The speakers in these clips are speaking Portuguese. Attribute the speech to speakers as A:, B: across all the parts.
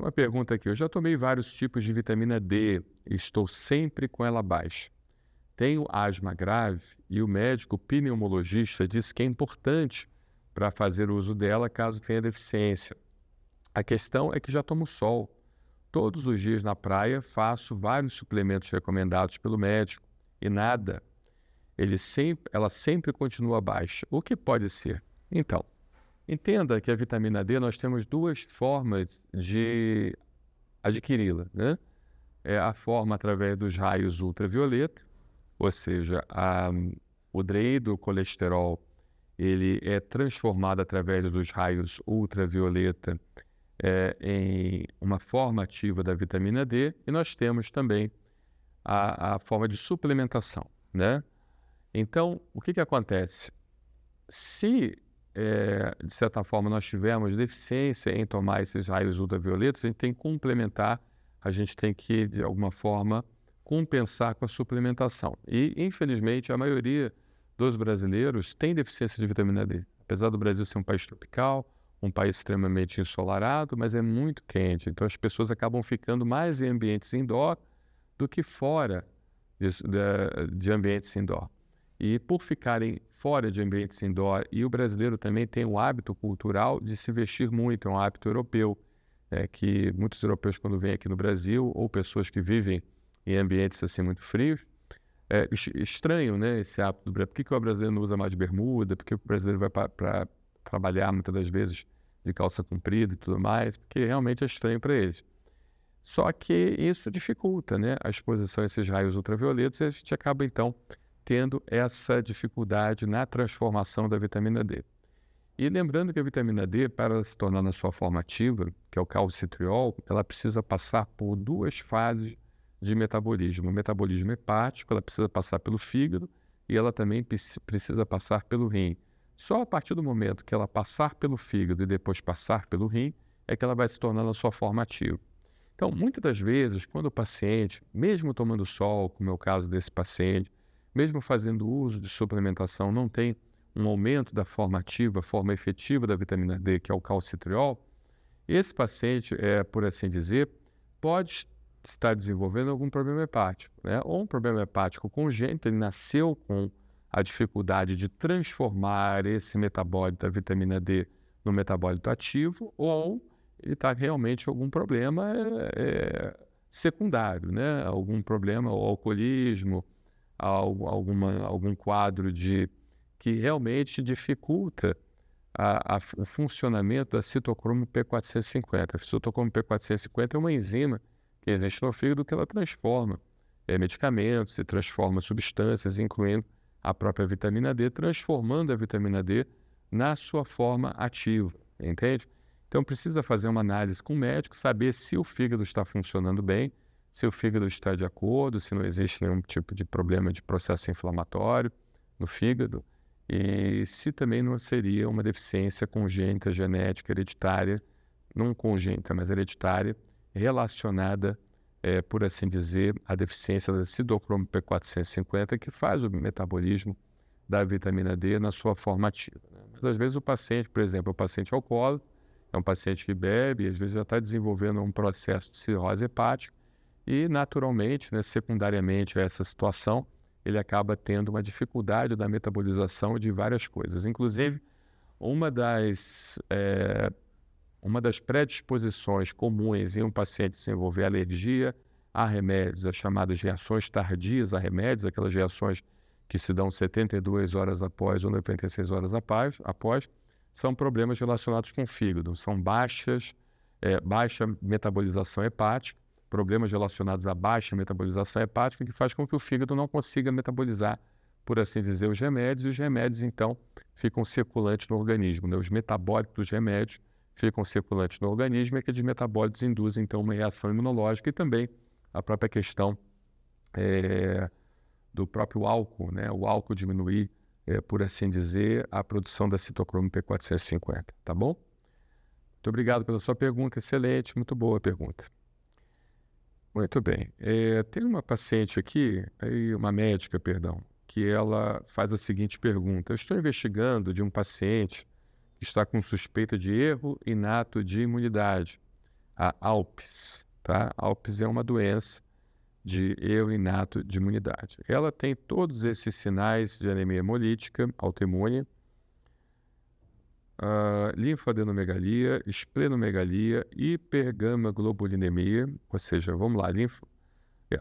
A: Tem uma pergunta aqui. Eu já tomei vários tipos de vitamina D e estou sempre com ela baixa. Tenho asma grave e o médico pneumologista disse que é importante para fazer uso dela caso tenha deficiência. A questão é que já tomo sol. Todos os dias na praia faço vários suplementos recomendados pelo médico e nada. Ela sempre continua baixa. O que pode ser? Então, entenda que a vitamina D nós temos duas formas de adquiri-la, né? É a forma através dos raios ultravioleta, ou seja, o colesterol ele é transformado através dos raios ultravioleta em uma forma ativa da vitamina D, e nós temos também a forma de suplementação, né? Então, o que acontece? Se, de certa forma, nós tivermos deficiência em tomar esses raios ultravioletas, a gente tem que complementar, a gente tem que, de alguma forma, compensar com a suplementação. E, infelizmente, a maioria dos brasileiros tem deficiência de vitamina D. Apesar do Brasil ser um país tropical, um país extremamente ensolarado, mas é muito quente. Então, as pessoas acabam ficando mais em ambientes indoor do que fora de ambientes indoor. E por ficarem fora de ambientes indoor, e o brasileiro também tem o hábito cultural de se vestir muito, é um hábito europeu, que muitos europeus quando vêm aqui no Brasil, ou pessoas que vivem em ambientes assim muito frios, estranho, né, esse hábito do brasileiro. Por que o brasileiro não usa mais de bermuda? Por que o brasileiro vai para trabalhar muitas das vezes de calça comprida e tudo mais? Porque realmente é estranho para eles. Só que isso dificulta, né, a exposição a esses raios ultravioletas, e a gente acaba então tendo essa dificuldade na transformação da vitamina D. E lembrando que a vitamina D, para se tornar na sua forma ativa, que é o calcitriol, ela precisa passar por duas fases de metabolismo. O metabolismo hepático, ela precisa passar pelo fígado e ela também precisa passar pelo rim. Só a partir do momento que ela passar pelo fígado e depois passar pelo rim, é que ela vai se tornar na sua forma ativa. Então, muitas das vezes, quando o paciente, mesmo tomando sol, como é o caso desse paciente, mesmo fazendo uso de suplementação, não tem um aumento da forma ativa, forma efetiva da vitamina D, que é o calcitriol, esse paciente, por assim dizer, pode estar desenvolvendo algum problema hepático, né? Ou um problema hepático congênito, ele nasceu com a dificuldade de transformar esse metabólito da vitamina D no metabólito ativo, ou ele está realmente com algum problema secundário, né? Algum problema, o alcoolismo, algum quadro que realmente dificulta o funcionamento da citocromo P450. A citocromo P450 é uma enzima que existe no fígado que ela transforma medicamentos e transforma substâncias, incluindo a própria vitamina D, transformando a vitamina D na sua forma ativa, entende? Então precisa fazer uma análise com o médico, saber se o fígado está funcionando bem, se o fígado está de acordo, se não existe nenhum tipo de problema de processo inflamatório no fígado, e se também não seria uma deficiência congênita, genética, hereditária, não congênita, mas hereditária, relacionada, por assim dizer, à deficiência da citocromo P450, que faz o metabolismo da vitamina D na sua forma ativa, né? Mas às vezes o paciente, por exemplo, o paciente alcoólatra, é um paciente que bebe, e às vezes já está desenvolvendo um processo de cirrose hepática, e naturalmente, né, secundariamente a essa situação, ele acaba tendo uma dificuldade da metabolização de várias coisas. Inclusive, uma das predisposições comuns em um paciente desenvolver alergia a remédios, as chamadas reações tardias a remédios, aquelas reações que se dão 72 horas após ou 96 horas após, são problemas relacionados com o fígado, são baixa metabolização hepática, problemas relacionados à baixa metabolização hepática, que faz com que o fígado não consiga metabolizar, por assim dizer, os remédios, e os remédios, então, ficam circulantes no organismo, né? Os metabólitos dos remédios ficam circulantes no organismo, e aqueles metabólitos induzem, então, uma reação imunológica, e também a própria questão do próprio álcool, né? O álcool diminuir, por assim dizer, a produção da citocromo P450, tá bom? Muito obrigado pela sua pergunta, excelente, muito boa a pergunta. Muito bem. Tem uma paciente aqui, uma médica, perdão, que ela faz a seguinte pergunta. Eu estou investigando de um paciente que está com suspeita de erro inato de imunidade. a ALPS, tá? ALPS é uma doença de erro inato de imunidade. Ela tem todos esses sinais de anemia hemolítica autoimune, linfadenomegalia, esplenomegalia, hipergamaglobulinemia, ou seja, vamos lá,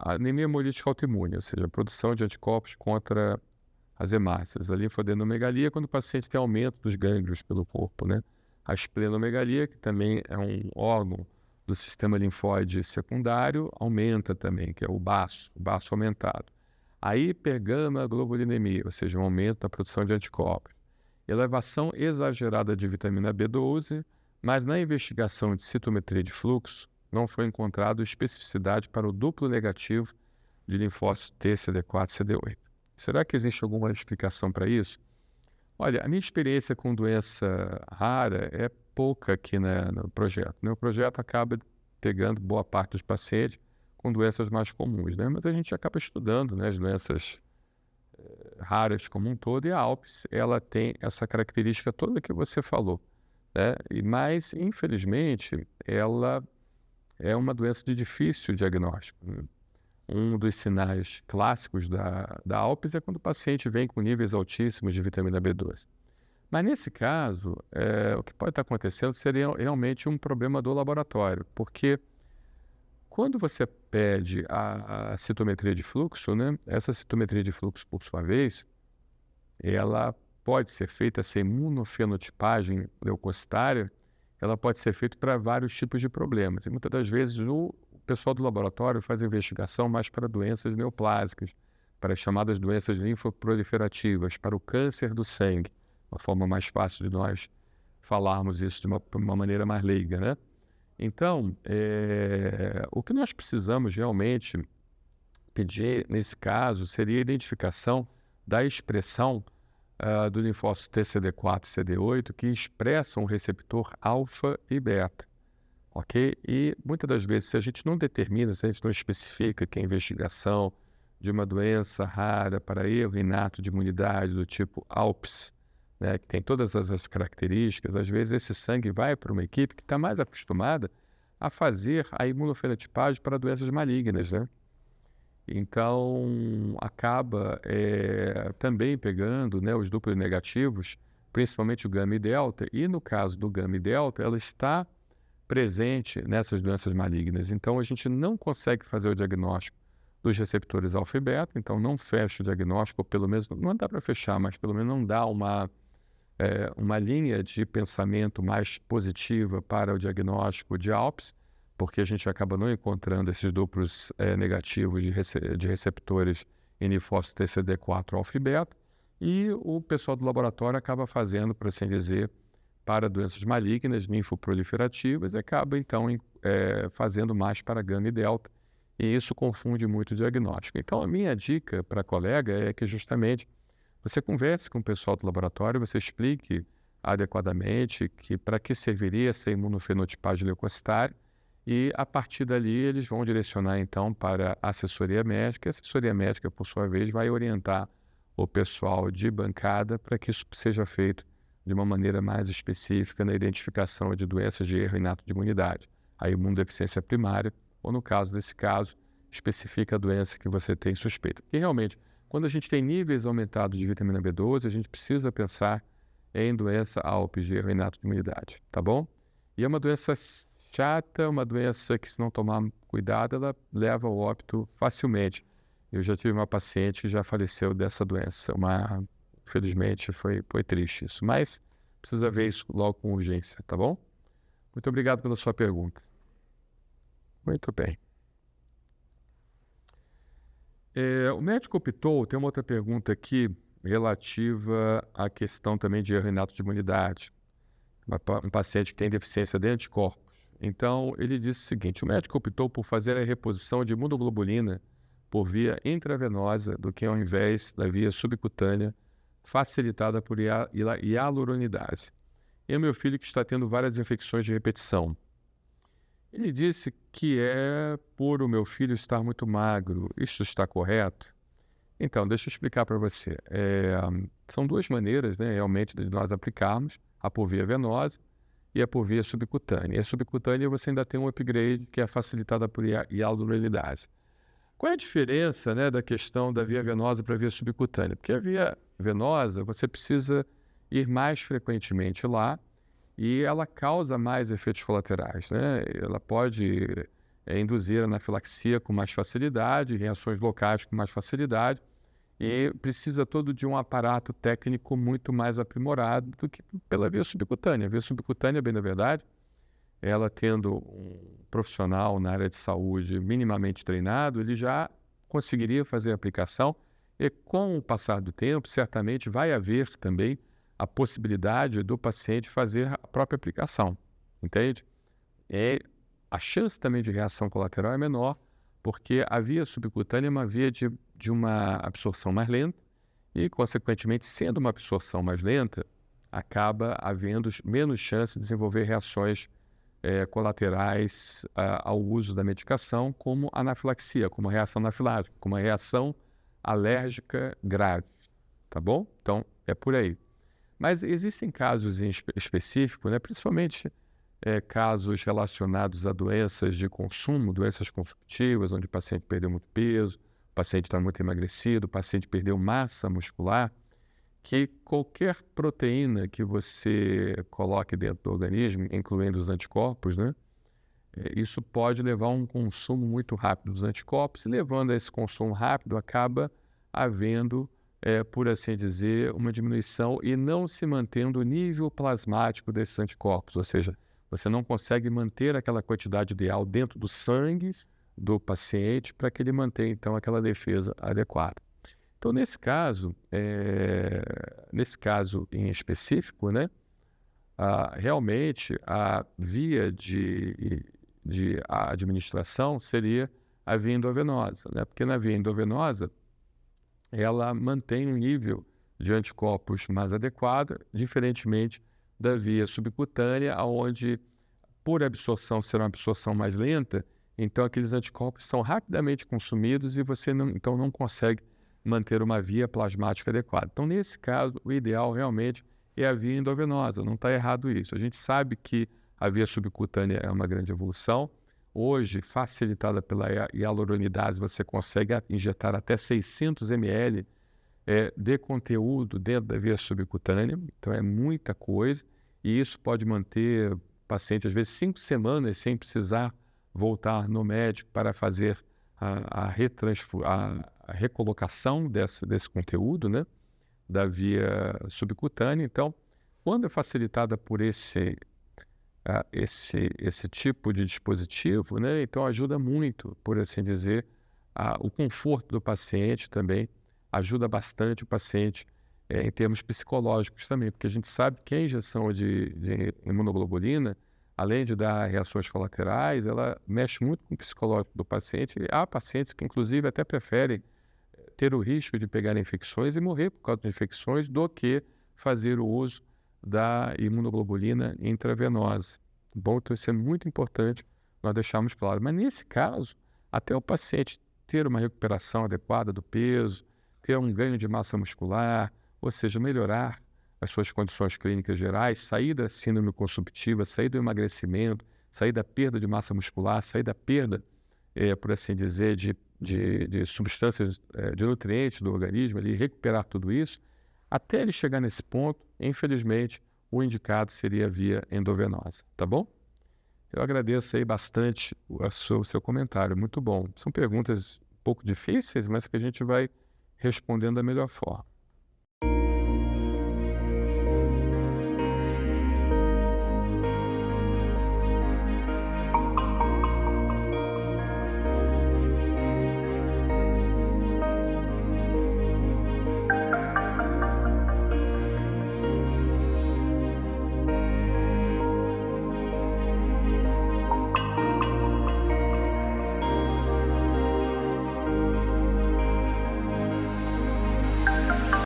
A: anemia hemolítica autoimune, ou seja, a produção de anticorpos contra as hemácias. A linfadenomegalia é quando o paciente tem aumento dos gânglios pelo corpo, né? A esplenomegalia, que também é um órgão do sistema linfóide secundário, aumenta também, que é o baço aumentado. A hipergamaglobulinemia, ou seja, um aumento na produção de anticorpos. Elevação exagerada de vitamina B12, mas na investigação de citometria de fluxo não foi encontrado especificidade para o duplo negativo de linfócito T, CD4 e CD8. Será que existe alguma explicação para isso? Olha, a minha experiência com doença rara é pouca aqui no projeto. O projeto acaba pegando boa parte dos pacientes com doenças mais comuns, né? Mas a gente acaba estudando, né, as doenças raras como um todo, e a ALPS, ela tem essa característica toda que você falou, né? Mas, infelizmente, ela é uma doença de difícil diagnóstico. Um dos sinais clássicos da ALPS é quando o paciente vem com níveis altíssimos de vitamina B12. Mas, nesse caso, o que pode estar acontecendo seria realmente um problema do laboratório, porque quando você pede a citometria de fluxo, né, essa citometria de fluxo, por sua vez, ela pode ser feita, essa imunofenotipagem leucocitária, ela pode ser feita para vários tipos de problemas. E muitas das vezes o pessoal do laboratório faz investigação mais para doenças neoplásicas, para as chamadas doenças linfoproliferativas, para o câncer do sangue, uma forma mais fácil de nós falarmos isso de uma maneira mais leiga, né? Então, o que nós precisamos realmente pedir, nesse caso, seria a identificação da expressão do linfócito TCD4 e CD8 que expressam o receptor alfa e beta, ok? E muitas das vezes, se a gente não determina, se a gente não especifica que a investigação de uma doença rara para erro inato de imunidade do tipo ALPS, né, que tem todas essas características, às vezes esse sangue vai para uma equipe que está mais acostumada a fazer a imunofenotipagem para doenças malignas, né? Então, acaba também pegando, né, os duplos negativos, principalmente o gama e delta, e no caso do gama e delta, ela está presente nessas doenças malignas. Então, a gente não consegue fazer o diagnóstico dos receptores alfa e beta, então não fecha o diagnóstico, ou pelo menos, não dá para fechar, mas pelo menos não dá uma linha de pensamento mais positiva para o diagnóstico de ALPS, porque a gente acaba não encontrando esses duplos negativos de receptores em linfócito TCD4 alfa e beta, e o pessoal do laboratório acaba fazendo, por assim dizer, para doenças malignas, linfoproliferativas, e acaba então fazendo mais para gama e delta, e isso confunde muito o diagnóstico. Então, a minha dica para a colega é que justamente você converse com o pessoal do laboratório, você explique adequadamente para que serviria essa imunofenotipagem leucocitária, e a partir dali eles vão direcionar então para a assessoria médica. A assessoria médica, por sua vez, vai orientar o pessoal de bancada para que isso seja feito de uma maneira mais específica na identificação de doenças de erro inato de imunidade, a imunodeficiência primária, ou no caso desse caso, especifica a doença que você tem suspeita. Porque realmente, quando a gente tem níveis aumentados de vitamina B12, a gente precisa pensar em doença ALPS, de erro inato de imunidade, tá bom? E é uma doença chata, uma doença que, se não tomar cuidado, ela leva ao óbito facilmente. Eu já tive uma paciente que já faleceu dessa doença. Infelizmente, foi triste isso. Mas precisa ver isso logo com urgência, tá bom? Muito obrigado pela sua pergunta. Muito bem. O médico optou, tem uma outra pergunta aqui relativa à questão também de erro inato de imunidade. Um paciente que tem deficiência de anticorpos. Então, ele disse o seguinte: o médico optou por fazer a reposição de imunoglobulina por via intravenosa do que ao invés da via subcutânea, facilitada por hialuronidase. E o meu filho que está tendo várias infecções de repetição. Ele disse que é por o meu filho estar muito magro. Isso está correto? Então, deixa eu explicar para você. São duas maneiras, né, realmente, de nós aplicarmos a por via venosa e a por via subcutânea. E a subcutânea você ainda tem um upgrade que é facilitada por hialuronidase. Qual é a diferença, né, da questão da via venosa para a via subcutânea? Porque a via venosa você precisa ir mais frequentemente lá e ela causa mais efeitos colaterais, né? Ela pode induzir anafilaxia com mais facilidade, reações locais com mais facilidade e precisa todo de um aparato técnico muito mais aprimorado do que pela via subcutânea. A via subcutânea, bem na verdade, ela tendo um profissional na área de saúde minimamente treinado, ele já conseguiria fazer a aplicação e com o passar do tempo, certamente vai haver também a possibilidade do paciente fazer a própria aplicação, entende? A chance também de reação colateral é menor, porque a via subcutânea é uma via de uma absorção mais lenta e, consequentemente, sendo uma absorção mais lenta, acaba havendo menos chance de desenvolver reações colaterais ao uso da medicação, como anafilaxia, como reação anafilática, como uma reação alérgica grave, tá bom? Então, é por aí. Mas existem casos específicos, né, principalmente casos relacionados a doenças de consumo, doenças consumptivas, onde o paciente perdeu muito peso, o paciente está muito emagrecido, o paciente perdeu massa muscular, que qualquer proteína que você coloque dentro do organismo, incluindo os anticorpos, né, isso pode levar a um consumo muito rápido dos anticorpos, e levando a esse consumo rápido, acaba havendo, por assim dizer, uma diminuição e não se mantendo o nível plasmático desses anticorpos, ou seja, você não consegue manter aquela quantidade ideal dentro do sangue do paciente para que ele mantenha, então, aquela defesa adequada. Então, nesse caso em específico, né, realmente a via de administração seria a via endovenosa, né? Porque na via endovenosa ela mantém um nível de anticorpos mais adequado, diferentemente da via subcutânea, onde por absorção ser uma absorção mais lenta, então aqueles anticorpos são rapidamente consumidos e você não consegue manter uma via plasmática adequada. Então, nesse caso, o ideal realmente é a via endovenosa, não está errado isso. A gente sabe que a via subcutânea é uma grande evolução. Hoje, facilitada pela hialuronidase, você consegue injetar até 600 ml de conteúdo dentro da via subcutânea, então é muita coisa, e isso pode manter o paciente, às vezes, 5 semanas sem precisar voltar no médico para fazer a recolocação desse conteúdo, né, da via subcutânea. Então, quando é facilitada por esse tipo de dispositivo, né, então ajuda muito, por assim dizer, o conforto do paciente também, ajuda bastante o paciente em termos psicológicos também, porque a gente sabe que a injeção de imunoglobulina, além de dar reações colaterais, ela mexe muito com o psicológico do paciente. E há pacientes que, inclusive, até preferem ter o risco de pegar infecções e morrer por causa de infecções do que fazer o uso da imunoglobulina intravenosa. Bom, então isso é muito importante nós deixarmos claro. Mas nesse caso, até o paciente ter uma recuperação adequada do peso, ter um ganho de massa muscular, ou seja, melhorar as suas condições clínicas gerais, sair da síndrome consumptiva, sair do emagrecimento, sair da perda de massa muscular, sair da perda, por assim dizer, de substâncias, de nutrientes do organismo, ele recuperar tudo isso, até ele chegar nesse ponto, infelizmente, o indicado seria a via endovenosa, tá bom? Eu agradeço aí bastante o seu comentário, muito bom. São perguntas um pouco difíceis, mas que a gente vai respondendo da melhor forma.